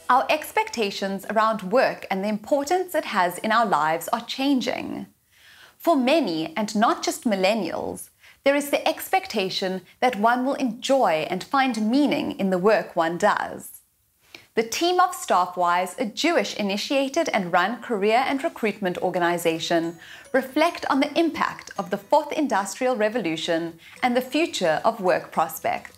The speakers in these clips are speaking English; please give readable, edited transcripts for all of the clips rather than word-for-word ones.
Our expectations around work and the importance it has in our lives are changing. For many, and not just millennials, there is the expectation that one will enjoy and find meaning in the work one does. The team of Staffwise, a Jewish-initiated and run career and recruitment organization, reflect on the impact of the Fourth Industrial Revolution and the future of work prospects.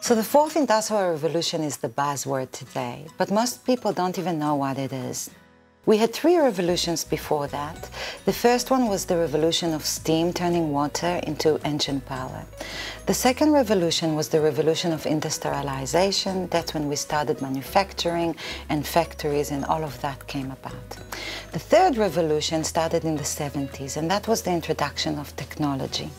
So the Fourth Industrial Revolution is the buzzword today, but most people don't even know what it is. We had 3 revolutions before that. The first one was the revolution of steam, turning water into engine power. The second revolution was the revolution of industrialization. That's when we started manufacturing and factories, and all of that came about. The third revolution started in the 70s, and that was the introduction of technology.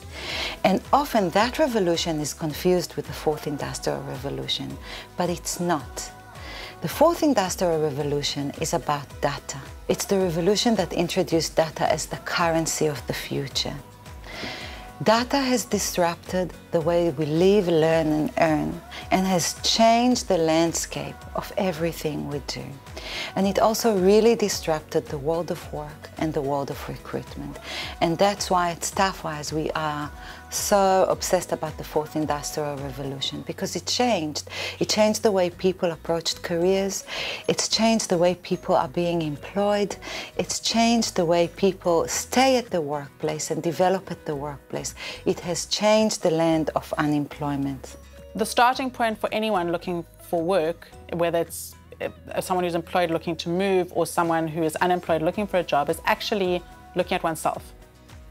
And often that revolution is confused with the Fourth Industrial Revolution, but it's not. The Fourth Industrial Revolution is about data. It's the revolution that introduced data as the currency of the future. Data has disrupted the way we live, learn, and earn, and has changed the landscape of everything we do. And it also really disrupted the world of work and the world of recruitment. And that's why at Staffwise we are so obsessed about the Fourth Industrial Revolution, because it changed. It changed the way people approached careers. It's changed the way people are being employed. It's changed the way people stay at the workplace and develop at the workplace. It has changed the land of unemployment. The starting point for anyone looking for work, whether it's someone who's employed looking to move or someone who is unemployed looking for a job, is actually looking at oneself.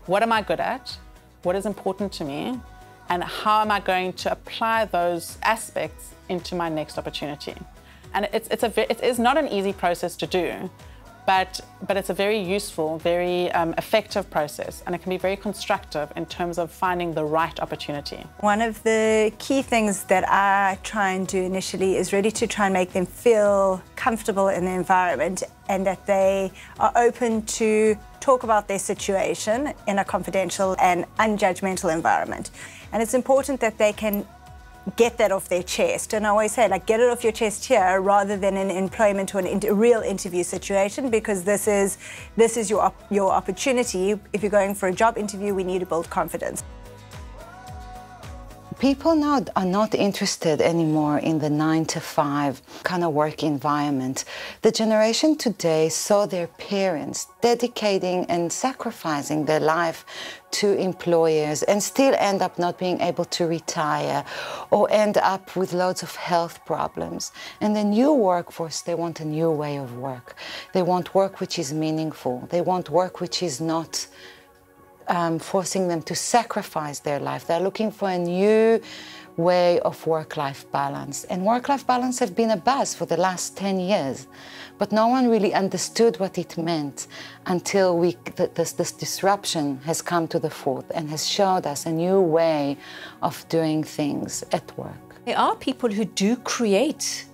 What am I good at? What is important to me? And how am I going to apply those aspects into my next opportunity? And it is not an easy process to do, but it's a very useful, very effective process, and it can be very constructive in terms of finding the right opportunity. One of the key things that I try and do initially is really to try and make them feel comfortable in the environment, and that they are open to talk about their situation in a confidential and unjudgmental environment. And it's important that they can get that off their chest. And I always say, like, get it off your chest here rather than an employment or a real interview situation, because this is your opportunity. If you're going for a job interview, we need to build confidence. People now are not interested anymore in the 9-to-5 kind of work environment. The generation today saw their parents dedicating and sacrificing their life to employers and still end up not being able to retire or end up with loads of health problems. And the new workforce, they want a new way of work. They want work which is meaningful. They want work which is not forcing them to sacrifice their life. They're looking for a new way of work-life balance. And work-life balance have been a buzz for the last 10 years, but no one really understood what it meant until this disruption has come to the fore and has showed us a new way of doing things at work. There are people who do create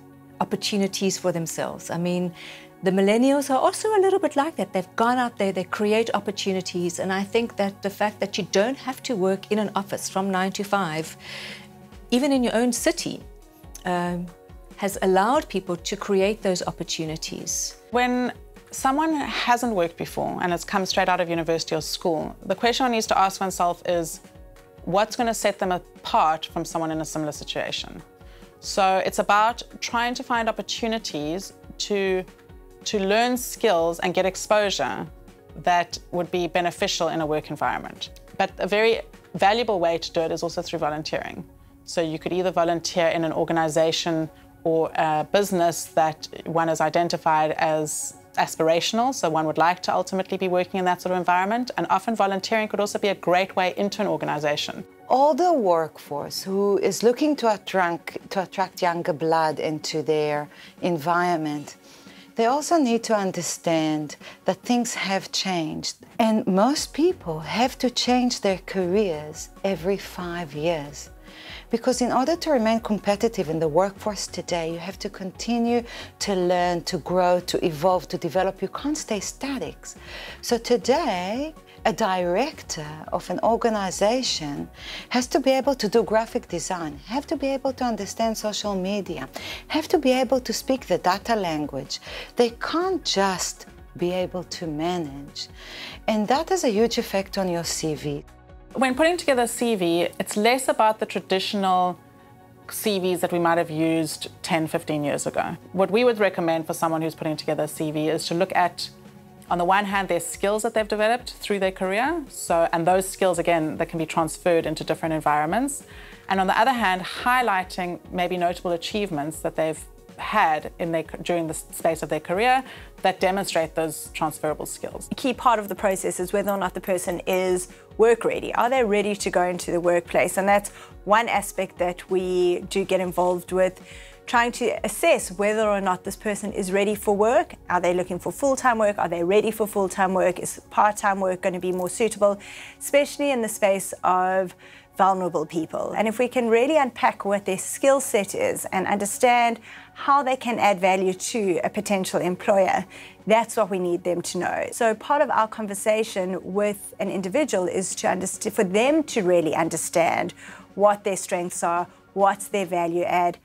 opportunities for themselves. I mean, the millennials are also a little bit like that. They've gone out there, they create opportunities, and I think that the fact that you don't have to work in an office from 9 to 5, even in your own city, has allowed people to create those opportunities. When someone hasn't worked before and has come straight out of university or school, the question one needs to ask oneself is, what's going to set them apart from someone in a similar situation? So it's about trying to find opportunities to learn skills and get exposure that would be beneficial in a work environment. But a very valuable way to do it is also through volunteering. So you could either volunteer in an organization or a business that one has identified as aspirational, so one would like to ultimately be working in that sort of environment. And often volunteering could also be a great way into an organization. All the workforce who is looking to attract younger blood into their environment, they also need to understand that things have changed. And most people have to change their careers every 5 years. Because in order to remain competitive in the workforce today, you have to continue to learn, to grow, to evolve, to develop. You can't stay static. So today, A director of an organization has to be able to do graphic design, have to be able to understand social media, have to be able to speak the data language. They can't just be able to manage. And that has a huge effect on your CV. When putting together a CV, it's less about the traditional CVs that we might have used 10, 15 years ago. What we would recommend for someone who's putting together a CV is to look at, on the one hand, their skills that they've developed through their career. And those skills, again, that can be transferred into different environments. And on the other hand, highlighting maybe notable achievements that they've had during the space of their career that demonstrate those transferable skills. A key part of the process is whether or not the person is work ready. Are they ready to go into the workplace? And that's one aspect that we do get involved with, trying to assess whether or not this person is ready for work. Are they looking for full-time work? Are they ready for full-time work? Is part-time work going to be more suitable, especially in the space of vulnerable people? And if we can really unpack what their skill set is and understand how they can add value to a potential employer, that's what we need them to know. So part of our conversation with an individual is for them to really understand what their strengths are, what's their value add,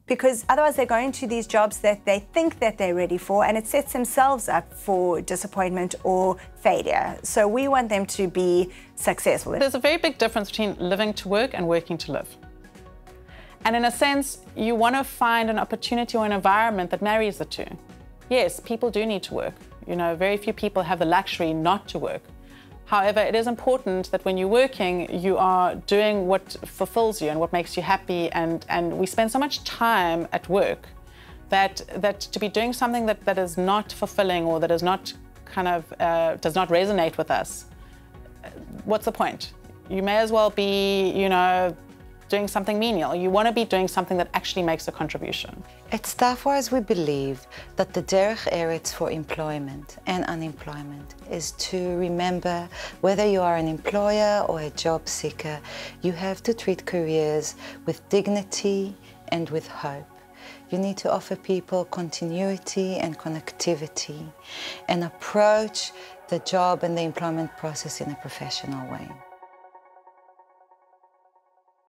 because otherwise they're going to these jobs that they think that they're ready for, and it sets themselves up for disappointment or failure. So we want them to be successful. There's a very big difference between living to work and working to live. And in a sense, you want to find an opportunity or an environment that marries the two. Yes, people do need to work. You know, very few people have the luxury not to work. However, it is important that when you're working, you are doing what fulfills you and what makes you happy. And we spend so much time at work that to be doing something that is not fulfilling or that is not does not resonate with us, what's the point? You may as well be, doing something menial. You want to be doing something that actually makes a contribution. At Staffwise, we believe that the Derech Eretz for employment and unemployment is to remember whether you are an employer or a job seeker, you have to treat careers with dignity and with hope. You need to offer people continuity and connectivity and approach the job and the employment process in a professional way.